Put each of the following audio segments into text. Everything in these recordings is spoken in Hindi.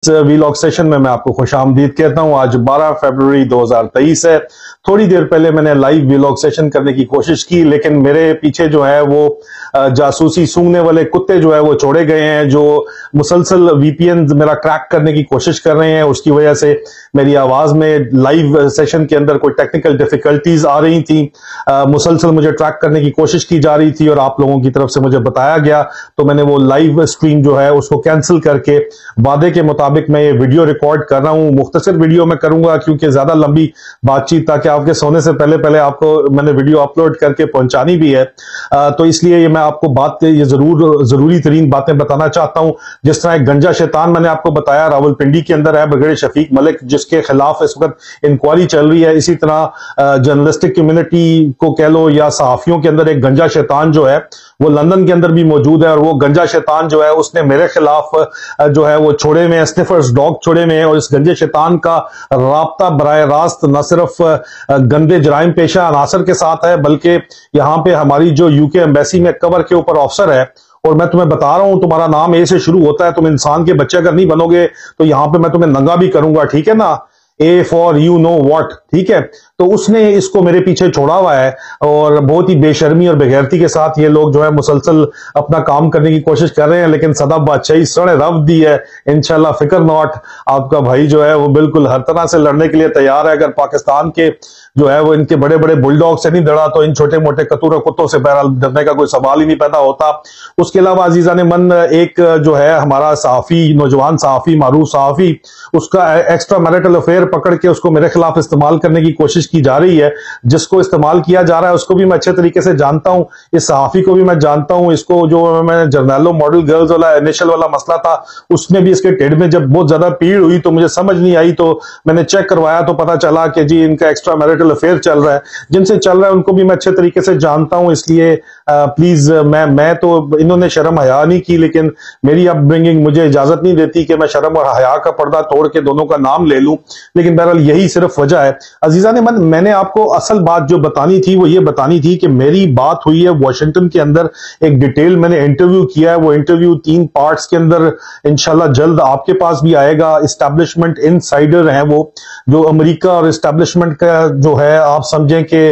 वीलॉग सेशन में मैं आपको खुशामदीद कहता हूं। आज 12 फरवरी 2023 है। थोड़ी देर पहले मैंने लाइव वीलॉग सेशन करने की कोशिश की, लेकिन मेरे पीछे जो है वो जासूसी सूंघने वाले कुत्ते जो है वो छोड़े गए हैं, जो मुसलसल वीपीएन मेरा क्रैक करने की कोशिश कर रहे हैं। उसकी वजह से मेरी आवाज में लाइव सेशन के अंदर कोई टेक्निकल डिफिकल्टीज आ रही थी। मुसलसल मुझे ट्रैक करने की कोशिश की जा रही थी और आप लोगों की तरफ से मुझे बताया गया, तो मैंने वो लाइव स्ट्रीम जो है उसको कैंसिल करके वादे के मुताबिक मैं ये वीडियो रिकॉर्ड कर रहा हूं। मुख्तसर वीडियो में करूंगा क्योंकि ज्यादा लंबी बातचीत, ताकि आपके सोने से पहले पहले आपको मैंने वीडियो अपलोड करके पहुंचानी भी है। तो इसलिए ये मैं आपको ये जरूरी तरीन बातें बताना चाहता हूं। जिस तरह एक गंजा शैतान मैंने आपको बताया रावलपिंडी के अंदर है, ब्रिगेडियर शफीक मलिक, जिसके खिलाफ इस वक्त इंक्वायरी चल रही है। इसी तरह जर्नलिस्टिक कम्युनिटी को कह लो या सहाफियों के अंदर एक गंजा शैतान जो है वो लंदन के अंदर भी मौजूद है, और वो गंजा शैतान जो है उसने मेरे खिलाफ जो है वो छोड़े में स्निफर्स डॉग छोड़े में। और इस गंजे शैतान का राब्ता बराह रास्त न सिर्फ गंदे जराइम पेशा अनासर के साथ है, बल्कि यहाँ पे हमारी जो यूके एम्बेसी में कवर के ऊपर ऑफिसर है। और मैं तुम्हें बता रहा हूं, तुम्हारा नाम ए से शुरू होता है, तुम इंसान के बच्चे अगर नहीं बनोगे तो यहां पे मैं तुम्हें नंगा भी करूंगा, ठीक है ना। A for you know what, ठीक है। तो उसने इसको मेरे पीछे छोड़ा हुआ है, और बहुत ही बेशर्मी और बेगैरती के साथ ये लोग जो है मुसलसल अपना काम करने की कोशिश कर रहे हैं। लेकिन सदा बादशाही सड़े रव दी है, इंशाल्लाह फिक्र नॉट। आपका भाई जो है वो बिल्कुल हर तरह से लड़ने के लिए तैयार है। अगर पाकिस्तान के जो है वो इनके बड़े बड़े बुलडॉग से नहीं डरा तो इन छोटे मोटे कतूर कुत्तों से बहरहाल डरने का कोई सवाल ही नहीं पैदा होता। उसके अलावा अजीजा ने मन एक जो है हमारा सहाफी, नौजवान सहाफी, मारूफ सहाफी, उसका एक्स्ट्रा मैरिटल अफेयर पकड़ के उसको मेरे खिलाफ इस्तेमाल करने की कोशिश की जा रही है। जिसको इस्तेमाल किया जा रहा है उसको भी मैं अच्छे तरीके से जानता हूं, इस सहाफी को भी मैं जानता हूं। इसको जो मैं जर्नैलो मॉडल गर्ल्स वाला इनिशियल वाला मसला था, उसमें भी इसके टेढ़ में जब बहुत ज्यादा पीड़ हुई तो मुझे समझ नहीं आई, तो मैंने चेक करवाया तो पता चला कि जी इनका एक्स्ट्रा मैरिटल अफेयर चल रहा है। जिनसे चल रहा है उनको भी मैं अच्छे तरीके से जानता हूं। इसलिए प्लीज मैं तो, इन्होंने शर्म हया नहीं की, लेकिन मेरी अपब्रिंगिंग मुझे इजाजत नहीं देती कि मैं शर्म और हया का पर्दा तोड़ के दोनों का नाम ले लूं। लेकिन बहरहाल यही सिर्फ वजह है। अजीजा ने मन, मैंने आपको असल बात जो बतानी थी वो ये बतानी थी कि मेरी बात हुई है वॉशिंगटन के अंदर, एक डिटेल मैंने इंटरव्यू किया है। वो इंटरव्यू 3 पार्ट्स के अंदर इंशाल्लाह जल्द आपके पास भी आएगा। एस्टैब्लिशमेंट इनसाइडर हैं वो, जो अमेरिका और एस्टैब्लिशमेंट का जो है आप समझें कि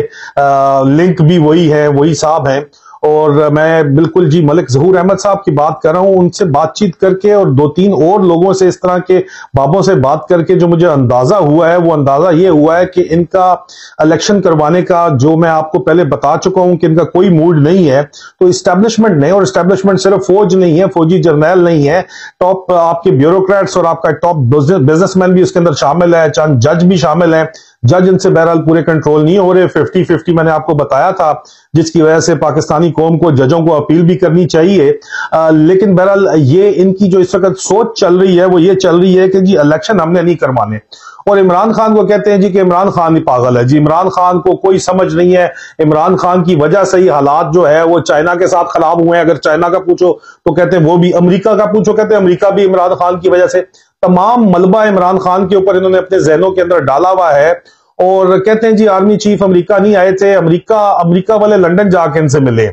लिंक भी वही है, वही साहब हैं। और मैं बिल्कुल जी मलिक जहूर अहमद साहब की बात कर रहा हूं। उनसे बातचीत करके और 2-3 और लोगों से, इस तरह के बाबों से बात करके जो मुझे अंदाजा हुआ है, वो अंदाजा ये हुआ है कि इनका इलेक्शन करवाने का, जो मैं आपको पहले बता चुका हूं कि इनका कोई मूड नहीं है। तो इस्टेब्लिशमेंट ने, और इस्टेब्लिशमेंट सिर्फ फौज नहीं है, फौजी जर्नैल नहीं है, टॉप आपके ब्यूरोक्रेट्स और आपका टॉप बिजनेसमैन भी इसके अंदर शामिल है, चंद जज भी शामिल है। जज इनसे बहरहाल पूरे कंट्रोल नहीं हो रहे, 50-50 मैंने आपको बताया था, जिसकी वजह से पाकिस्तानी कौम को, जजों को अपील भी करनी चाहिए। लेकिन बहरहाल ये इनकी जो इस वक्त सोच चल रही है वो ये चल रही है कि जी इलेक्शन हमने नहीं करवाने। और इमरान खान को कहते हैं जी कि इमरान खान ही पागल है। जी इमरान खान को कोई समझ नहीं है। इमरान खान की वजह से ही हालात जो है वो चाइना के साथ खराब हुए हैं। अगर चाइना का पूछो तो कहते हैं वो भी, अमेरिका का पूछो कहते हैं अमेरिका भी इमरान खान की वजह से। तमाम मलबा इमरान खान के ऊपर इन्होंने अपने जहनों के अंदर डाला हुआ है। और कहते हैं जी आर्मी चीफ अमेरिका नहीं आए थे, अमेरिका वाले लंदन जाके इनसे मिले।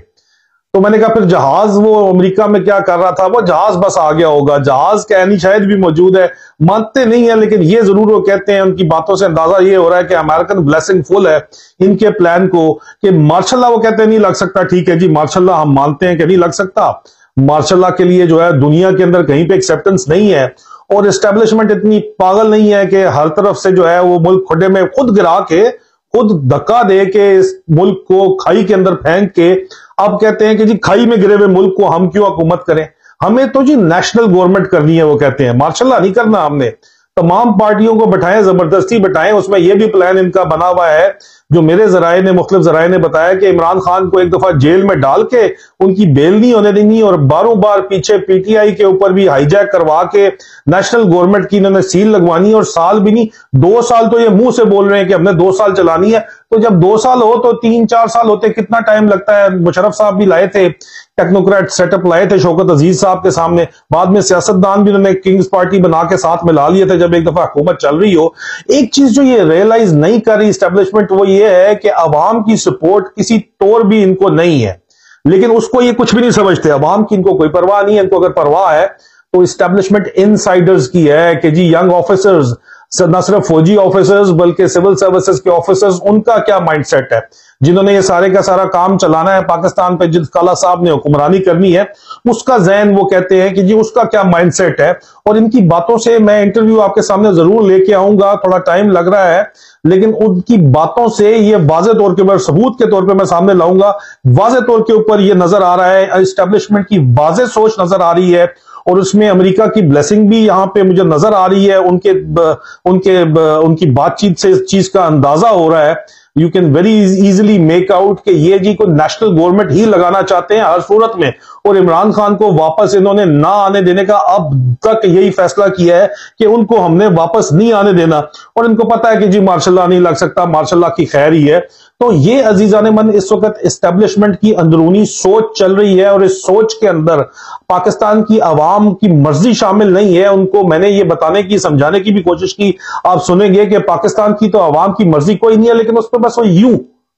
तो मैंने कहा फिर जहाज वो अमेरिका में क्या कर रहा था, वो जहाज बस आ गया होगा, जहाज कहनी शायद भी मौजूद है। मानते नहीं है, लेकिन ये जरूर वो कहते हैं, उनकी बातों से अंदाजा ये हो रहा है कि अमेरिकन ब्लेसिंग फुल है इनके प्लान को, कि मार्शल वो कहते हैं नहीं लग सकता। ठीक है जी, मार्शल हम मानते हैं कि नहीं लग सकता। मार्शल के लिए जो है दुनिया के अंदर कहीं पे एक्सेप्टेंस नहीं है। और एस्टेब्लिशमेंट इतनी पागल नहीं है कि हर तरफ से जो है वो मुल्क खुडे में खुद गिरा के, खुद धक्का दे के इस मुल्क को खाई के अंदर फेंक के अब कहते हैं कि जी खाई में गिरे हुए मुल्क को हम क्यों हुकूमत करें, हमें तो जी नेशनल गवर्नमेंट करनी है। वो कहते हैं मार्शल नहीं करना हमने, तमाम पार्टियों को बैठाएं, जबरदस्ती बैठाएं। उसमें यह भी प्लान इनका बना हुआ है, जो मेरे जराए ने, मुख्तलिफ जराए ने बताया कि इमरान खान को एक दफा जेल में डाल के उनकी बेल नहीं होने देनी, और बारों बार पीछे पीटीआई के ऊपर भी हाईजैक करवा के नेशनल गवर्नमेंट की इन्होंने सील लगवानी। और साल भी नहीं, 2 साल तो ये मुंह से बोल रहे हैं कि हमने 2 साल चलानी है। तो जब 2 साल हो तो 3-4 साल होते कितना टाइम लगता है। मुशर्रफ साहब भी लाए थे, टेक्नोक्रेट सेटअप लाए थे शौकत अजीज साहब के सामने। बाद में सियासतदान भी उन्होंने किंग्स पार्टी बना के साथ मिला लिए थे जब एक दफा हुकूमत चल रही हो। एक चीज जो ये रियलाइज नहीं कर रही एस्टेब्लिशमेंट, वो ये है कि अवाम की सपोर्ट किसी तौर भी इनको नहीं है। लेकिन उसको ये कुछ भी नहीं समझते, अवाम की इनको कोई परवाह नहीं है। इनको अगर परवाह है तो इस्टेब्लिशमेंट इनसाइडर्स की है कि जी यंग ऑफिसर्स, न सिर्फ फौजी ऑफिसर्स बल्कि सिविल सर्विसेज के ऑफिसर्स, उनका क्या माइंडसेट है, जिन्होंने ये सारे का सारा काम चलाना है पाकिस्तान पे, जिस काला साहब ने हुक्मरानी करनी है, उसका जहन वो कहते हैं कि जी उसका क्या माइंडसेट है। और इनकी बातों से मैं इंटरव्यू आपके सामने जरूर लेके आऊंगा, थोड़ा टाइम लग रहा है, लेकिन उनकी बातों से ये वाज़े तौर के ऊपर, सबूत के तौर पे मैं सामने लाऊंगा, वाज़े तौर के ऊपर ये नजर आ रहा है, एस्टेब्लिशमेंट की वाज़े सोच नजर आ रही है, और उसमें अमेरिका की ब्लेसिंग भी यहां पे मुझे नजर आ रही है। उनकी बातचीत से इस चीज का अंदाजा हो रहा है। You can very easily make out कि ये जी को नेशनल गवर्नमेंट ही लगाना चाहते हैं हर सूरत में, और इमरान खान को वापस इन्होंने ना आने देने का अब तक यही फैसला किया है कि उनको हमने वापस नहीं आने देना, और इनको पता है कि जी मार्शल नहीं लग सकता, मार्शल की खैर ही है। तो ये अजीजान मन इस वक्त एस्टेब्लिशमेंट की अंदरूनी सोच चल रही है, और इस सोच के अंदर पाकिस्तान की आवाम की मर्जी शामिल नहीं है। उनको मैंने ये बताने की, समझाने की भी कोशिश की, आप सुनेंगे कि पाकिस्तान की तो आवाम की मर्जी कोई नहीं है, लेकिन उस पर बस वो यूं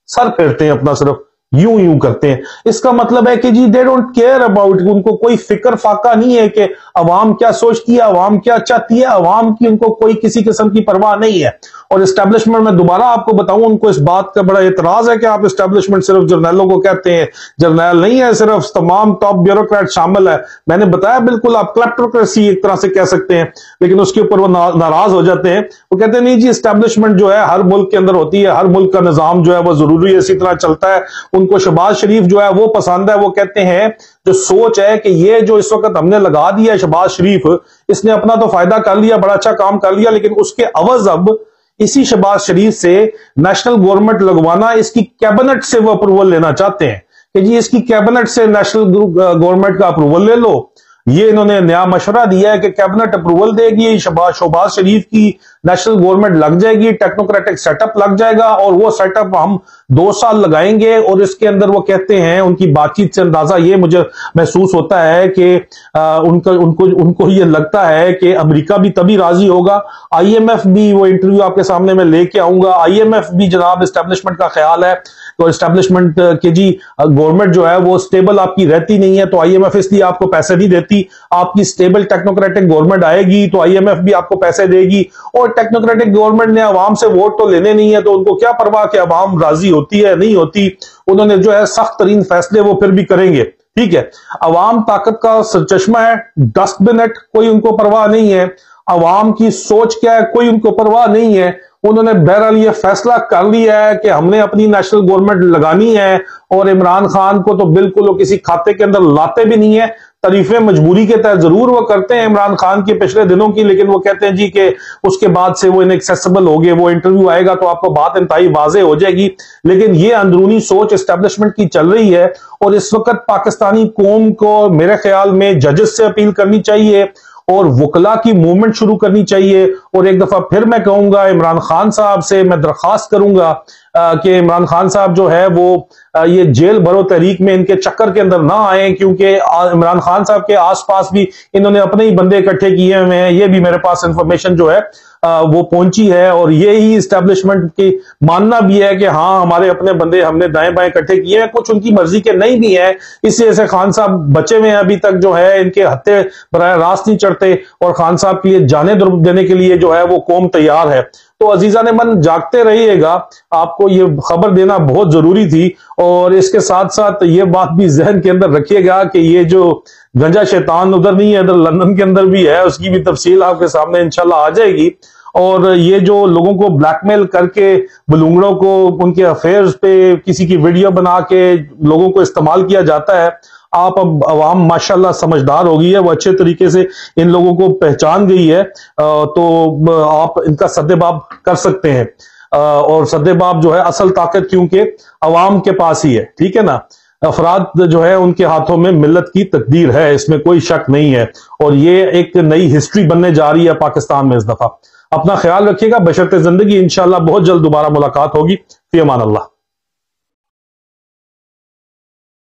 सर फेरते हैं अपना, सिर्फ यूं यूं करते हैं। इसका मतलब है कि जी दे डोंट केयर अबाउट, उनको कोई फिक्र फाका नहीं है कि अवाम क्या सोचती है, अवाम क्या चाहती है, अवाम की उनको कोई किसी किस्म की परवाह नहीं है। और एस्टेब्लिशमेंट में दोबारा आपको बताऊं, उनको इस बात का बड़ा एतराज है कि आप एस्टेब्लिशमेंट सिर्फ जर्नैलों को कहते हैं। जर्नैल नहीं है, सिर्फ तमाम टॉप ब्यूरोक्रेट शामिल है। मैंने बताया बिल्कुल आप क्लेप्टोक्रेसी एक तरह से कह सकते हैं, लेकिन उसके ऊपर वो नाराज हो जाते हैं। वो कहते हैं नहीं जी, एस्टेब्लिशमेंट जो है हर मुल्क के अंदर होती है, हर मुल्क का निजाम जो है वो जरूरी है, इसी तरह चलता है। उनको शहबाज शरीफ जो है वो पसंद है। वो कहते हैं जो सोच है कि ये जो इस वक्त हमने लगा दिया है शहबाज शरीफ, इसने अपना तो फायदा कर लिया, बड़ा अच्छा काम कर लिया, लेकिन उसके अवज अब इसी शहबाज शरीफ से नेशनल गवर्नमेंट लगवाना, इसकी कैबिनेट से वो अप्रूवल लेना चाहते हैं कि जी इसकी कैबिनेट से नेशनल गवर्नमेंट का अप्रूवल ले लो। ये इन्होंने नया मशवरा दिया है कि कैबिनेट अप्रूवल देगी, शहबाज शरीफ की नेशनल गवर्नमेंट लग जाएगी, टेक्नोक्रेटिक सेटअप लग जाएगा, और वो सेटअप हम 2 साल लगाएंगे। और इसके अंदर वो कहते हैं, उनकी बातचीत से अंदाजा ये मुझे महसूस होता है कि उनको ये लगता है कि अमेरिका भी तभी राजी होगा, IMF भी, वो इंटरव्यू आपके सामने मैं लेके आऊंगा, IMF भी जनाब एस्टेब्लिशमेंट का ख्याल है। तो एस्टेब्लिशमेंट के जी गवर्नमेंट जो है वो स्टेबल आपकी रहती नहीं है, तो IMF इसलिए आपको पैसे नहीं देती। आपकी स्टेबल टेक्नोक्रेटिक गवर्नमेंट आएगी तो IMF भी आपको पैसे देगी, और टेक्नोक्रेटिक गवर्नमेंट ने अवाम से वोट तो लेने नहीं है, तो उनको क्या परवाह कि अवाम राजी होती है नहीं होती। उन्होंने जो है सख्त तरीन फैसले वो फिर भी करेंगे। ठीक है, अवाम ताकत का चश्मा है, डस्टबिन है, कोई उनको परवाह नहीं है। अवाम की सोच क्या है, कोई उनको परवाह नहीं है। उन्होंने बहरहाल ये फैसला कर लिया है कि हमने अपनी नेशनल गवर्नमेंट लगानी है, और इमरान खान को तो बिल्कुल वो किसी खाते के अंदर लाते भी नहीं है। तारीफें मजबूरी के तहत जरूर वो करते हैं इमरान खान के पिछले दिनों की, लेकिन वो कहते हैं जी कि उसके बाद से वो इनएक्सेसिबल हो गए। वो इंटरव्यू आएगा तो आपको बात इंतहाई वाज़ेह हो जाएगी, लेकिन ये अंदरूनी सोच एस्टेब्लिशमेंट की चल रही है। और इस वक्त पाकिस्तानी कौम को मेरे ख्याल में जजेस से अपील करनी चाहिए, और वकला की मूवमेंट शुरू करनी चाहिए। और एक दफा फिर मैं कहूंगा, इमरान खान साहब से मैं दरखास्त करूंगा कि इमरान खान साहब जो है वो ये जेल भरो तहरीक में इनके चक्कर के अंदर ना आए, क्योंकि इमरान खान साहब के आसपास भी इन्होंने अपने ही बंदे इकट्ठे किए हुए हैं। ये भी मेरे पास इंफॉर्मेशन जो है वो पहुंची है, और ये ही इस्टेब्लिशमेंट की मानना भी है कि हाँ हमारे अपने बंदे हमने दाएं बाएं इकट्ठे किए हैं, कुछ उनकी मर्जी के नहीं भी है। इसी वजह से खान साहब बचे हुए हैं अभी तक, जो है इनके हत्थे बराह रास्त नहीं चढ़ते, और खान साहब के लिए जाने देने के लिए जो है वो कौम तैयार है। तो अजीजा ने मन जागते रहिएगा, आपको ये खबर देना बहुत जरूरी थी। और इसके साथ साथ ये बात भी जहन के अंदर रखिएगा कि ये जो गंजा शैतान उधर नहीं है, इधर लंदन के अंदर भी है, उसकी भी तफसील आपके सामने इंशाल्लाह आ जाएगी। और ये जो लोगों को ब्लैकमेल करके, बलूंगड़ों को उनके अफेयर्स पे किसी की वीडियो बना के लोगों को इस्तेमाल किया जाता है, आप अब अवाम माशाल्लाह समझदार हो गई है, वो अच्छे तरीके से इन लोगों को पहचान गई है। तो आप इनका सद्देबाब कर सकते हैं, और सद्देबाब जो है असल ताकत क्योंकि अवाम के पास ही है। ठीक है ना, अफराद जो है उनके हाथों में मिल्लत की तकदीर है, इसमें कोई शक नहीं है। और ये एक नई हिस्ट्री बनने जा रही है पाकिस्तान में इस दफा। अपना ख्याल रखिएगा, बशर्ते जिंदगी, इंशाल्लाह बहुत जल्द दोबारा मुलाकात होगी। फी अमान अल्लाह।